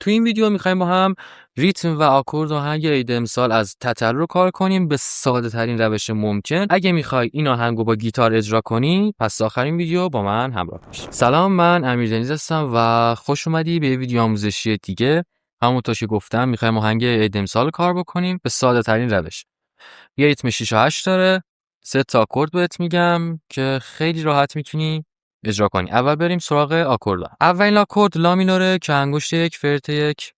تو این ویدیو میخوایم با هم ریتم و آکورد آهنگ عید امسال از تتر رو کار کنیم به ساده ترین روش ممکن. اگه میخوای این آهنگ رو با گیتار اجرا کنی پس آخرین ویدیو با من همراه باش. سلام، من امیر دنیز هستم و خوش اومدی به ویدیو آموزشی دیگه. همونطور که گفتم میخوایم آهنگ عید امسال کار بکنیم به ساده ترین روش. یه ریتم 6 و 8 داره. 3 تا آکورد بهت میگم که خیلی راحت میتونی اجرا کنی. اول بریم سراغ آکورد. اولین آکورد لا مینوره که انگشت 1 فرت 1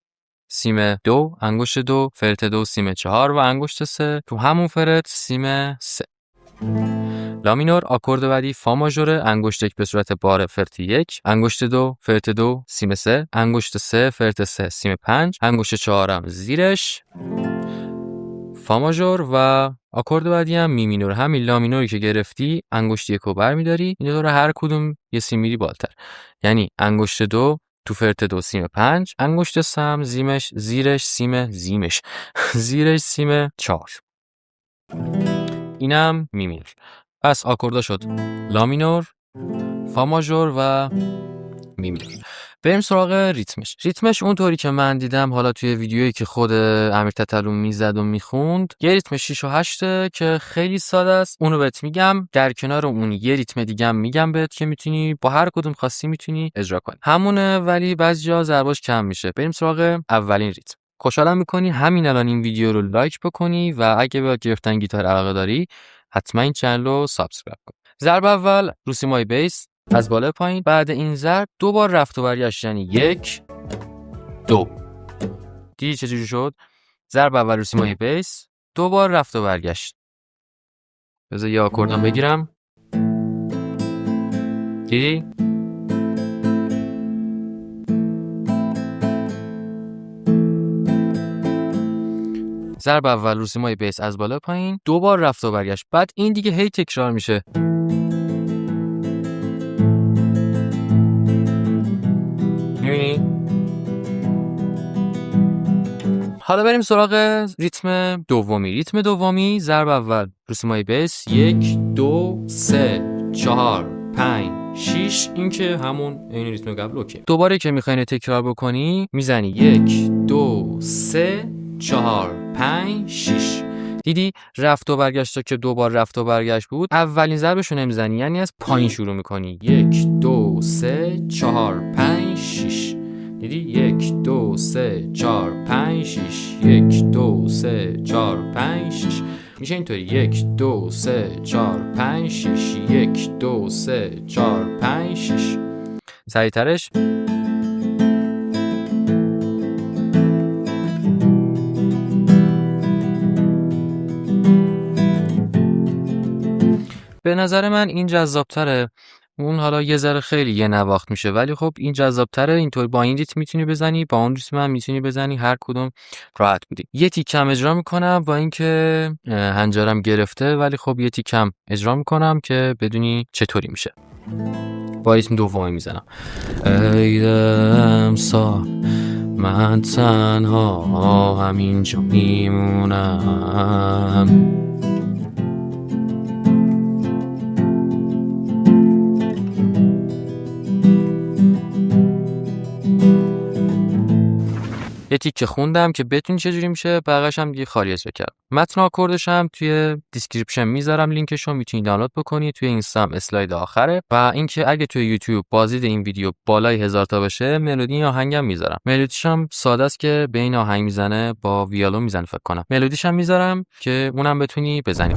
سیم 2، انگشت 2 فرت 2 سیم 4 و انگشت 3 تو همون فرت سیم 3. لا مینور. آکورد بعدی فا ماژوره، انگشت 1 به صورت بار فرت 1، انگشت 2 فرت 2 سیم 3، انگشت 3 فرت 3 سیم 5، انگشت 4 هم زیرش فا ماژور و آکورد بعدی هم می مینور. همین لا مینوری که گرفتی انگشت 1 رو برمی‌داری، این دو رو هر کدوم یه سیم میری بالاتر، یعنی انگشت 2 تو فرت 2 سیم 5، انگشت 3 هم زیرش سیم 4. اینم می مینور. پس آکوردا شد لا مینور، فا ماژور و می مینور. بریم سراغ ریتمش اونطوری که من دیدم حالا توی ویدیویی که خود امیر تتلو میزد و میخوند، یه ریتم 6 و 8 که خیلی ساده است. اونو بهت میگم، در کنار اون یه ریتم دیگه هم میگم بهت که میتونی با هر کدوم خواستی میتونی اجرا کنی. همونه ولی بعضی جا ضرباش کم میشه. بریم سراغ اولین ریتم. خوشحالم میکنی همین الان این ویدیو رو لایک بکنی و اگه به گرفتن گیتار علاقه داری حتما این چنل رو سابسکرایب کن. ضرب اول رو سیمای بیس از بالا پایین. بعد این ضرب دو بار رفت و برگشت، یعنی 1 2. دیدی چجوری شد؟ ضرب اول رو سیمای بیس، دو بار رفت و برگشت. بذار یه آکوردم بگیرم. دیدی؟ ضرب اول رو سیمای بیس از بالا پایین، دو بار رفت و برگشت. بعد این دیگه هی تکرار میشه. می‌بینی؟ حالا بریم سراغ ریتم دومی. ضرب اول رو سیمای بیس 1 2 3 4 5 6. این که همون این ریتم قبل. اوکی. دوباره که میخواین تکرار بکنی میزنی 1 2 3 4 5 6. دیدی رفت و برگشت که دو بار رفت و برگشت بود. اولین ضربشو نمیزنی، یعنی از پایین شروع میکنی. 1 2 3 4 5 6. دیدی 1 2 3 4 5 6 1 2 3 4 5 6. میشه اینطوری 1 2 3 4 5 6 1 2 3 4 5 6. سریعترش. به نظر من این جذاب‌تره. اون حالا یه ذره خیلی یه نواخت میشه، ولی خب این جذاب‌تره. اینطور با این ریتم میتونی بزنی، با اون ریتم هم میتونی بزنی، هر کدوم راحت بودی. یه تیکم اجرا میکنم با اینکه هنجرم گرفته، ولی خب یه تیکم اجرا میکنم که بدونی چطوری میشه. با ریتم دومی میزنم. عید امسال من تنها همینجا میمونم، یه تیکه خوندم که بتونی چجوری میشه، بقیه‌اش هم دیگه خالی اجرا کردم. متن آکوردش هم توی دیسکریپشن میذارم لینکشو، میتونی دانلود بکنی. توی اینستا هم اسلاید آخره. و اینکه اگه توی یوتیوب بازدید این ویدیو بالای 1000 تا بشه، ملودی آهنگم میذارم. ملودیش هم ساده است که بین آهنگ میزنه با ویولون میزنه فکر کنم. ملودیش هم میذارم که اونم بتونی بزنی.